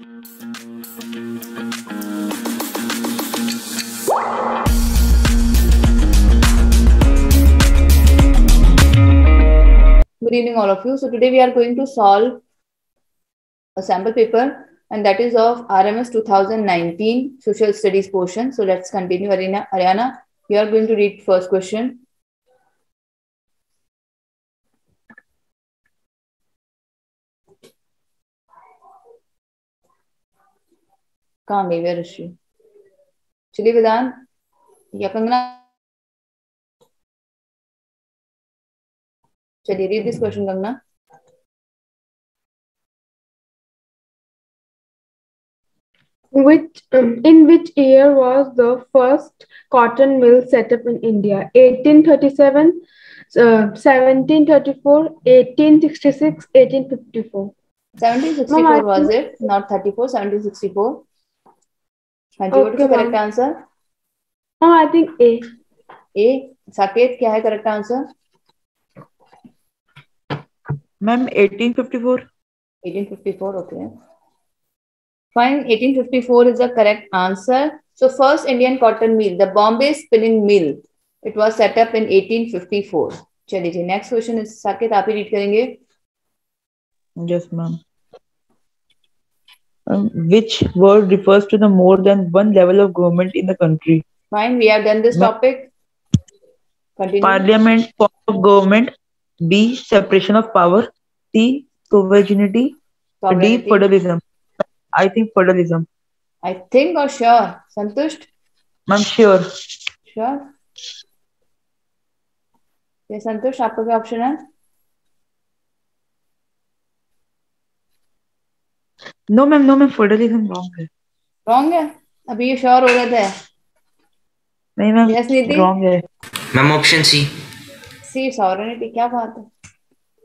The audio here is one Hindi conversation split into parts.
Good evening, all of you. So today we are going to solve a sample paper, and that is of RMS 2019 Social Studies portion. So let's continue. Ariana, you are going to read first question. कहाँ गई है ऋषि? चलिए वेदांत या कंगना, चलिए read this question, Kangana. In which year was the first cotton mill set up in India? 1837, 1734, 1866, 1854. 1764 was it, not 34, 1764. हाँ जी, what is the correct answer? I think A. A. Saket, क्या है correct answer? Ma'am, 1854. 1854, okay. Fine, 1854 is the correct answer. So first Indian cotton mill, the Bombay Spinning Mill, it was set up in 1854. चलिए जी, next question is साकेत, आप ही read करेंगे. Yes, ma'am. Which word refers to the more than one level of government in the country? Fine, we have done this topic. Continue. Parliament, form of government. B. Separation of power. C. Sovereignty. D. Federalism. I think federalism. I think or sure? Santusht? Ma'am, sure. Sure. ये संतोष, आपका क्या ऑप्शन है? No, ma'am, federalism wrong है. Wrong है? अभी ये श्योर हो रहे थे. नहीं मैम, Yes, नीति? wrong है. Ma'am option C. C sovereignty, क्या बात है.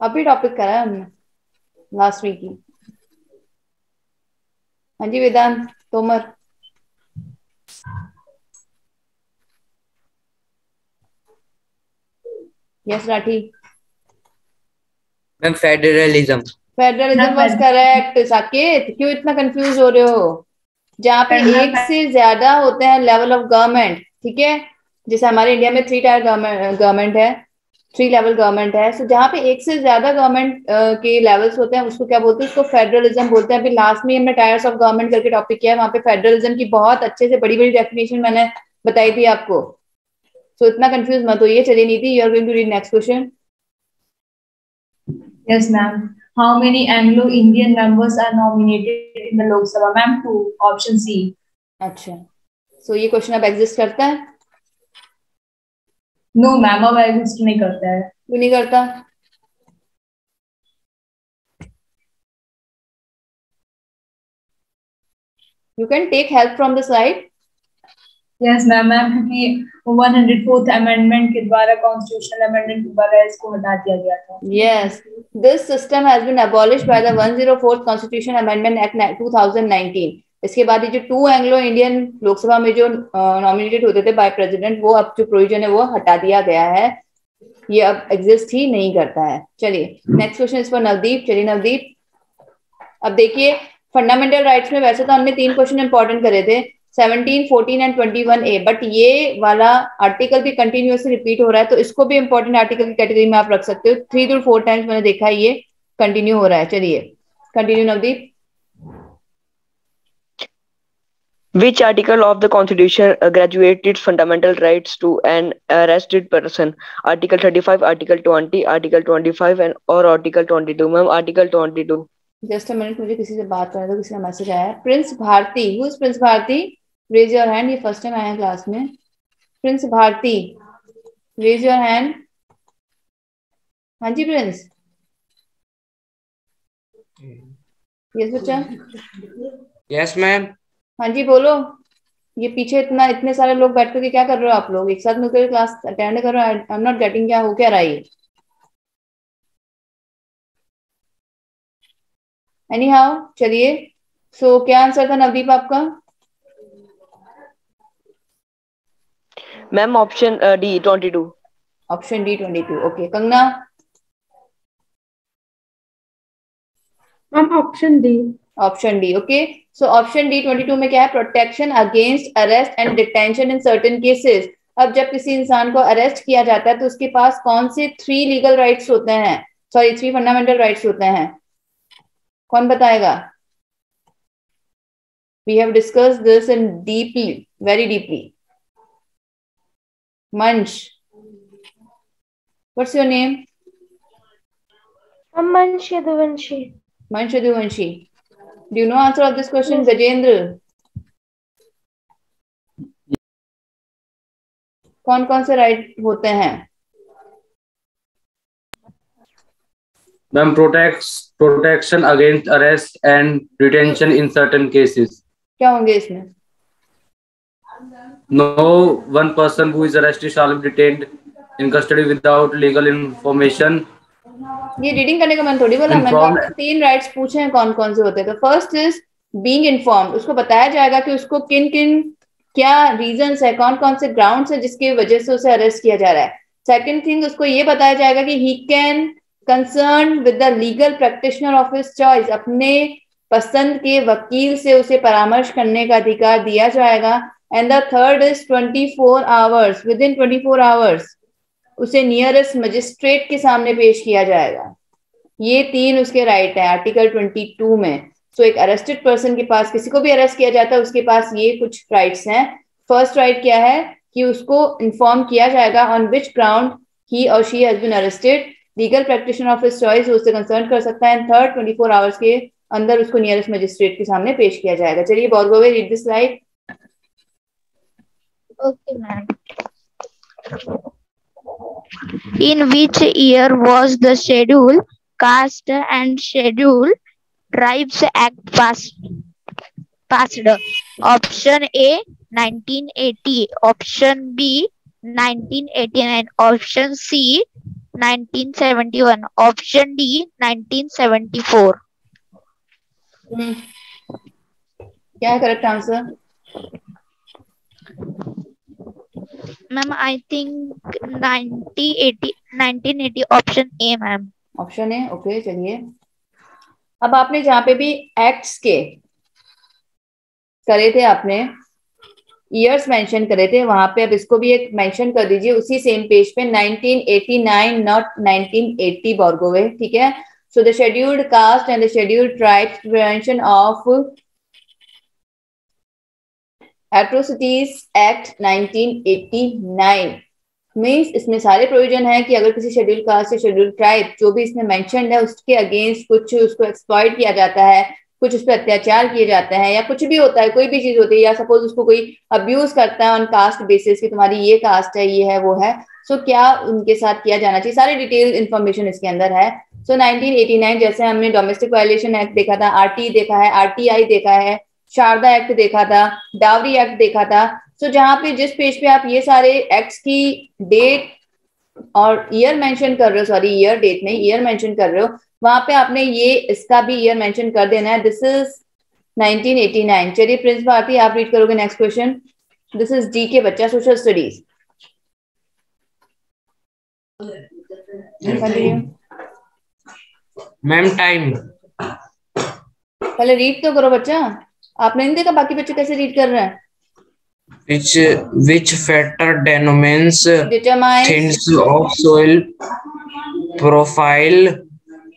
अभी टॉपिक करा है हमने लास्ट वीक ही. हाँ जी Vedant, Tomar. Yes Rathi. Ma'am federalism. Federalism was correct. Saket, क्यों इतना कंफ्यूज हो रहे हो? जहाँ पे एक से ज्यादा होते हैं लेवल ऑफ गवर्नमेंट, ठीक है, जैसे हमारे इंडिया में 3 टायर गवर्नमेंट है, 3 लेवल गवर्नमेंट है. सो जहाँ पे एक से ज्यादा गवर्नमेंट के लेवल्स होते हैं उसको क्या बोलते हैं? उसको फेडरलिज्म बोलते हैं. अभी लास्ट में हमने टायर्स ऑफ गवर्नमेंट करके टॉपिक किया है, वहां पे फेडरलिज्म की बहुत अच्छे से बड़ी बड़ी डेफिनेशन मैंने बताई थी आपको. सो इतना कंफ्यूज मत होइए. चलिए Niti, you are going to read next question. Yes, ma'am. How many Anglo-Indian members are nominated in the Lok Sabha? Ma'am, 2. Option C. अच्छा, सो ये क्वेश्चन अब एग्जिस्ट करता है? No, ma'am, अब एग्जिस्ट नहीं करता है. क्यों नहीं करता? You can take help from the side. Yes, ma'am, क्योंकि 104th amendment के द्वारा कॉन्स्टिट्यूशनल अमेंडमेंट के द्वारा इसको हटा दिया गया था. Yes, this system has been abolished by the 104th Constitution Amendment Act 2019. इसके बाद ये जो 2 एंग्लो इंडियन लोकसभा में जो नॉमिनेटेड होते थे बाय प्रेसिडेंट, वो अब जो प्रोविजन है वो हटा दिया गया है. ये अब एग्जिस्ट ही नहीं करता है. चलिए नेक्स्ट क्वेश्चन इस पर नवदीप. चलिए नवदीप, अब देखिए फंडामेंटल राइट्स में वैसे तो हमने 3 क्वेश्चन इंपॉर्टेंट करे थे, 17, 14 एंड 21A, बट ये वाला आर्टिकल भी कंटिन्यूअसली रिपीट हो रहा है, तो इसको भी इंपॉर्टेंट आर्टिकल की कैटेगरी में आप रख सकते हो. 3 to 4 टाइम्स मैंने देखा है ये कंटिन्यू हो रहा है. चलिए continue Navdeep. Which article of the Constitution graduated fundamental rights to an arrested person? Article 35, Article 20, Article 25 and or Article 22. Ma'am, Article 22. Just a minute, मुझे किसी से बात करने दो. किसी का मैसेज आया है. Prince Bharti. Who is Prince Bharti? Raise your hand. ये फर्स्ट टाइम आया है क्लास में. Prince Bharti, raise your hand. हाँ जी प्रिंस. यस बच्चा. Yes ma'am. हाँ जी बोलो. ये पीछे इतने सारे लोग बैठ करके क्या कर रहे हो आप लोग? एक साथ मिलकर क्लास अटेंड करो. आई एम नॉट गेटिंग, क्या हो क्या रहा है? एनी हाउ, चलिए. सो क्या आंसर था नवदीप आपका? Ma'am option D 22. Option D 22. Okay Kangana. Ma'am option D. Option D. Okay, so option D 22 में क्या है? Protection against arrest and detention in certain cases. अब जब किसी इंसान को अरेस्ट किया जाता है तो उसके पास कौन से 3 लीगल राइट्स होते हैं, सॉरी 3 फंडामेंटल राइट्स होते हैं? कौन बताएगा? We have discussed this in deeply, very deeply. Manch, what's your name? I'm Manshi Duvanshi. Manch Duvanshi. Do you know answer of this question? Gajendra. कौन कौन से राइट होते हैं? Ma'am protection against arrest and detention in certain cases. क्या होंगे इसमें? No one person who is arrested shall be detained in custody without legal information. ये रीडिंग करने का मन थोड़ी बोला, मैंने आपको 3 राइट्स पूछे हैं कौन कौन से होते हैं. तो फर्स्ट इज बीइंग इन्फॉर्म्ड. उसको बताया जाएगा कि उसको किन किन क्या रीजंस है, कौन कौन से ग्राउंड्स है जिसकी वजह से उसे अरेस्ट किया जा रहा है. सेकंड थिंग, उसको ये बताया जाएगा कि he can concern with the legal practitioner of his choice. अपने पसंद के वकील से उसे परामर्श करने का अधिकार दिया जाएगा. And the third is 24 hours, with in 24 hours उसे नियरेस्ट मजिस्ट्रेट के सामने पेश किया जाएगा. ये 3 उसके राइट है आर्टिकल 22 में. सो एक अरेस्टेड पर्सन के पास, किसी को भी अरेस्ट किया जाता है उसके पास ये कुछ राइट्स हैं. फर्स्ट राइट क्या है कि उसको इन्फॉर्म किया जाएगा ऑन विच ग्राउंड ही और she has been arrested. Legal practitioner of his choice उससे कंसर्न कर सकता है. थर्ड 24 आवर्स के अंदर उसको नियरेस्ट मजिस्ट्रेट के सामने पेश किया जाएगा. चलिए बॉर्गोवे, read this slide. Okay, ma'am. In which year was the Schedule Caste and Schedule Tribes Act passed? Option A 1980, option B 1989, option C 1971, option D 1974. क्या है correct answer? Ma'am, I think 1980 option A, ma'am. Option है. ओके, चलिए. अब आपने जहाँ पे भी एक्ट्स के करे थे, आपने ईयर्स मेंशन करे थे, वहां पे अब इसको भी एक मेंशन कर दीजिए उसी सेम पेज पे. 1989 नॉट 1980 बॉर्गोवे. ठीक है. So the scheduled caste and the scheduled tribes prevention of atrocities act 1989 means इसमें सारे प्रोविजन है कि अगर किसी शेड्यूल कास्ट या शेड्यूल ट्राइब जो भी इसमें मेंशन्ड है उसके अगेंस्ट कुछ उसको एक्सप्लॉइट किया जाता है, कुछ उस पर अत्याचार किए जाते हैं या कुछ भी होता है, कोई भी चीज होती है, या सपोज उसको कोई अब्यूज करता है ऑन कास्ट बेसिस कि तुम्हारी ये कास्ट है, ये है, वो है, सो क्या उनके साथ किया जाना चाहिए, सारी डिटेल इन्फॉर्मेशन इसके अंदर है. सो 1989 जैसे हमने डोमेस्टिक वायलेशन एक्ट देखा था, आरटी देखा है, आरटीआई देखा है, शारदा एक्ट देखा था, डावरी एक्ट देखा था. सो जहां पे जिस पेज पे आप ये सारे एक्ट्स की डेट और ईयर मेंशन कर रहे हो, सॉरी ईयर डेट नहीं, ईयर मेंशन कर रहे हो, वहां पे आपने ये इसका भी ईयर मेंशन कर देना है. This is 1989. चलिए प्रिंस भारती आप रीड करोगे next question. This is D के बच्चा, सोशल स्टडीज. Ma'am time. पहले रीड तो करो बच्चा. आपने नहीं देखा बाकी बच्चे कैसे रीड कर रहे हैं? Which factor determines Determines thickness of soil profile,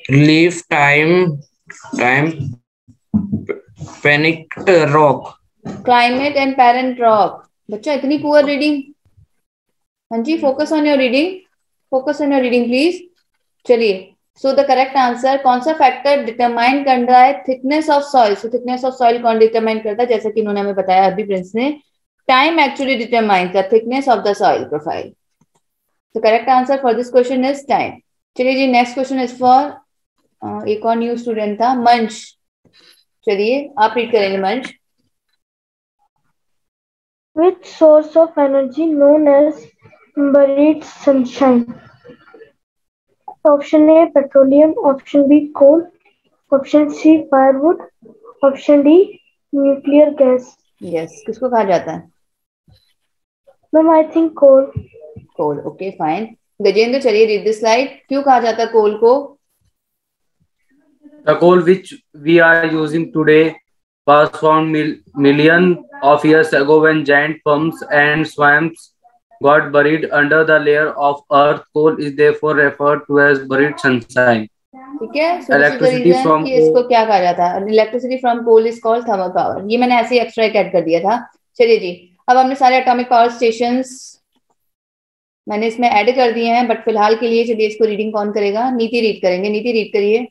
leaf time, panicked rock. climate and parent rock. बच्चा इतनी पुअर रीडिंग. हाँ जी, focus on your reading, focus on your reading please. चलिए, सो द करेक्ट आंसर, कौन सा फैक्टर डिटरमाइन कर रहा है thickness of soil? So thickness of soil कौन डिटरमाइन करता है? जैसा कि इन्होंने हमें बताया अभी प्रिंस ने, time actually determines the thickness of the soil profile. The correct answer for this question is time. चलिए जी, नेक्स्ट क्वेश्चन इज फॉर एक और न्यू स्टूडेंट था, मंच. चलिए आप रीड करेंगे मंच. Which source of energy known as buried sunshine? Option A petroleum, option B coal, option C firewood, option D nuclear gas. Yes, किसको कहा जाता है? Ma'am, I think coal. Coal. Okay fine. Gajendra चलिए रीड दिस स्लाइड. क्यों कहा जाता है कोल को? The coal which we are using today was found million of years ago when giant pumps and swamps got buried under the layer of earth. Coal is therefore referred to as buried sunshine. ठीक है, so this is the Electricity reason from कि इसको क्या कहा जाता है, electricity from coal is called thermal power. ये मैंने ऐसे ही एक्सट्रैक्ट ऐड कर दिया था। चलिए जी, अब हमने सारे एटॉमिक पावर स्टेशंस मैंने इसमें ऐड कर दिए हैं, बट फिलहाल के लिए चलिए इसको रीडिंग कौन करेगा? नीति रीड करेंगे। नीति रीड करिए।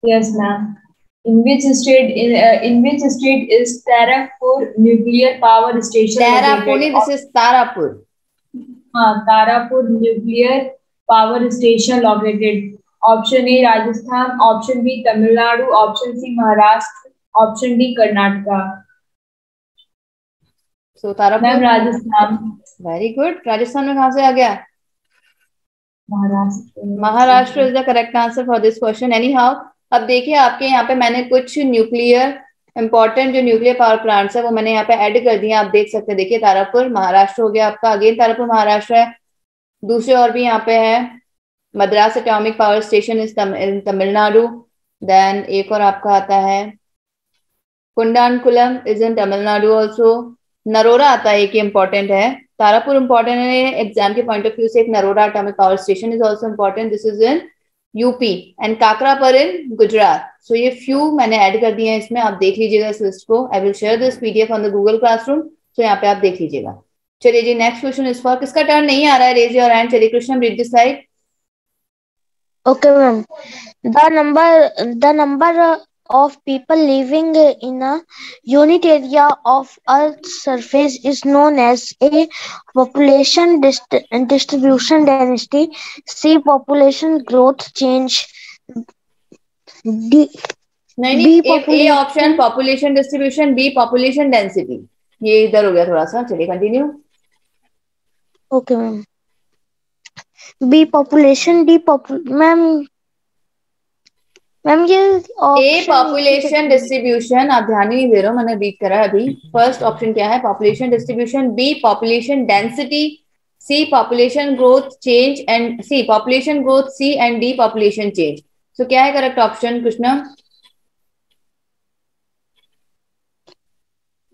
Yes, ma'am. In which state is Tarapur nuclear power station Tarapur, located? This is Tarapur. हाँ, Tarapur nuclear power station located. Option A Rajasthan, option B Tamil Nadu, option C Maharashtra, option D Karnataka. So Tarapur, ma'am Rajasthan. Very good. Rajasthan में कहाँ से आ गया? Maharashtra is the correct answer for this question. Anyhow, अब देखिए आपके यहाँ पे मैंने कुछ न्यूक्लियर इंपॉर्टेंट जो न्यूक्लियर पावर प्लांट्स है वो मैंने यहाँ पे ऐड कर दिए, आप देख सकते हैं। देखिए तारापुर महाराष्ट्र हो गया आपका, अगेन तारापुर महाराष्ट्र है। दूसरे और भी यहाँ पे है, Madras atomic power station is Tamil Nadu. Then एक और आपका आता है Kudankulam is in Tamil Nadu also. Narora आता है, एक इंपॉर्टेंट है। तारापुर इंपॉर्टेंट है एग्जाम के पॉइंट ऑफ व्यू से। एक Narora atomic power station is also important, this is in UP. And Kakrapar in Gujarat. So ये फ्यू मैंने ऐड कर दिए हैं इसमें, आप देख लीजिएगा इस लिस्ट को। I will share this PDF on the Google classroom, so यहाँ पे आप देख लीजिएगा। चलिए जी, नेक्स्ट क्वेश्चन इज फॉर, किसका टर्न नहीं आ रहा है? Raise your hand. चलिए Krishna, read this slide. Okay, ma'am. The number of people living in a unit area of Earth's surface is known as A. Population distribution density, C. Population growth change, D. नहीं, A option population distribution, B population density. ये इधर हो गया थोड़ा सा। चलिए continue. Okay, ma'am. B. Population, D. Ma'am ये ए पॉपुलेशन डिस्ट्रीब्यूशन, आप ध्यान ही नहीं दे रहे हो, मैंने रीड करा है अभी। फर्स्ट ऑप्शन क्या है? Population distribution. B population density, C population growth change and C population growth, C and D population change. So क्या है correct option Krishna?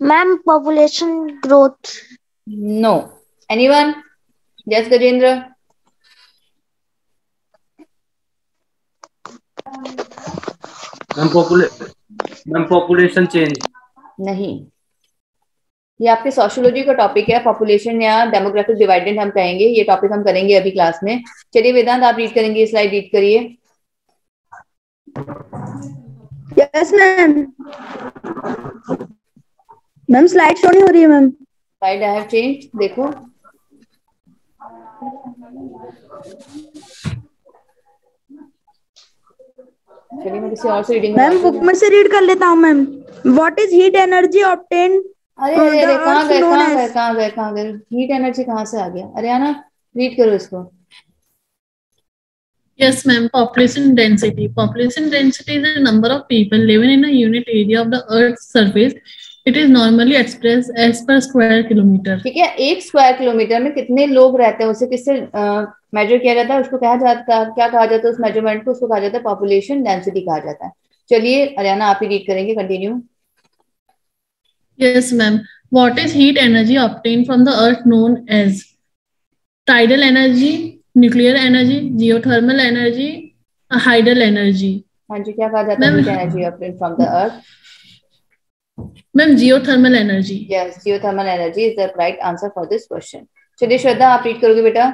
Ma'am population growth. No. Anyone? Yes Gajendra. Ma'am population change. नहीं, ये आपके सोशियोलॉजी का टॉपिक है। पॉपुलेशन या डेमोग्राफिक डिवाइडेड हम कहेंगे, ये टॉपिक हम करेंगे अभी क्लास में। चलिए वेदांत, आप रीड करेंगे, स्लाइड रीड करिए। Yes ma'am. Ma'am slide show नहीं हो रही है ma'am. Slide I have change, देखो। चलिए मैं किसी और से रीडिंग मैम बुक में से रीड कर लेता हूँ ma'am. What is heat energy obtained? अरे कहाँ गए? हीट एनर्जी कहाँ से आ गया? अरियाना रीड करो इसको। Yes, ma'am. Population density. Population density is the number of people living in a unit area of the Earth's surface. It is normally expressed as per square kilometer. ठीक है, एक स्क्वायर किलोमीटर में कितने लोग रहते हैं उसे किससे मेजर किया जाता है? उसको कहा जाता है, क्या कहा जाता है उस मेजरमेंट को? उसको कहा जाता है पॉपुलेशन डेंसिटी कहा जाता है। चलिए अरियाना, आप ही रीड करेंगे, continue. Yes, ma'am. What is heat energy obtained from the Earth known as tidal energy, nuclear energy, geothermal energy, hydel energy? हाँ जी, क्या कहा जाता है heat energy obtained from the Earth? Ma'am, geothermal energy. Yes, geothermal energy is the right answer for this question. चलिए श्रद्धा, आप रीड करोगे बेटा।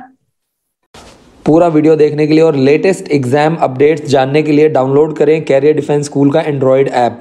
पूरा वीडियो देखने के लिए और लेटेस्ट एग्जाम अपडेट्स जानने के लिए डाउनलोड करें कैरियर डिफेंस स्कूल का एंड्रॉइड ऐप।